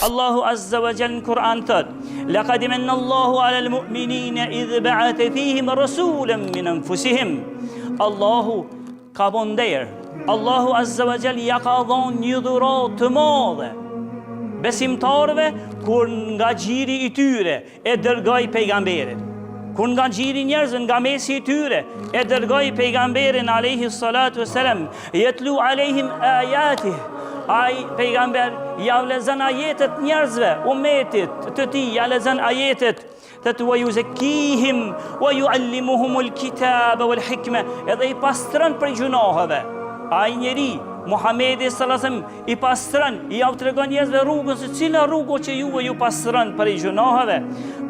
Allahu Azza wa Jalla në Kur'an thot: "Laqad manna Allahu 'alal mu'minina idh ba'atha fihim rasulan min anfusihim." Allahu ka bon nder. Allahu Azza wa Jalla ja ka dhënë një dhuratë të madhe besimtarëve kur nga gjiri i tyre e dërgoi pejgamberin. Kur nga gjiri njerëzve nga mesi i tyre e dërgoi pejgamberin alayhi salatu wassalam, yatlu alayhim ayatih. Ai pejgamber ja lexon ajetet njerëzve, umetit të tij, ja lexon ajetet të ويزكيهم ويعلمهم الكتاب والحكمة, edhe i pastron për gjunoheve. Ai njeri Muhamedi sallallahu alaihi wasallam i pastron, i ja tregon njerëzve rrugën se cila rrugë që ju pastron për gjunoheve.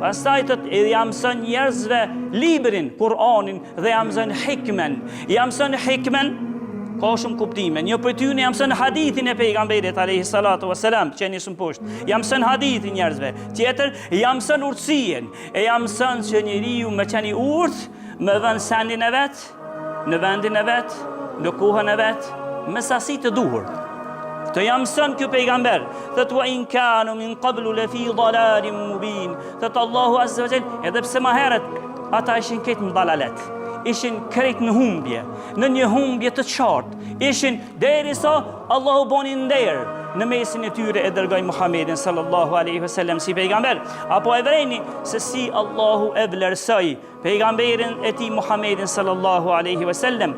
Pastaj ja mëson njerëzve librin, Kur'anin, dhe ja mëson hikmen. Ja mëson hikmen ka shumë kuptime. Një për tyne jam mëson hadithin e pejgamberit alayhi salatu wassalam, që nisëm poshtë. Jam mëson hadithin njerëzve. Tjetër jam mëson urtësien. E jam mëson që njeriu me qenë i urtë, me vënë sendin e vet, në vendin e vet, në kohën e vet, me sasi të duhur. Të jam mëson ky pejgamber. Thot wa in kanu min qablu la fi dalalin mubin. Thot Allahu Azza wa Jalla, edhe pse më herët ata ishin këtë në dalalet, ishin krejt në humbje, në një humbje të qartë, ishin derisa Allahu boni nder në mesin e tyre e dërgoi Muhamedit sallallahu alaihi wasallam si pejgamber. Apo e vreni se si Allahu e vlerësoi pejgamberin e tij Muhamedit sallallahu alaihi wasallam.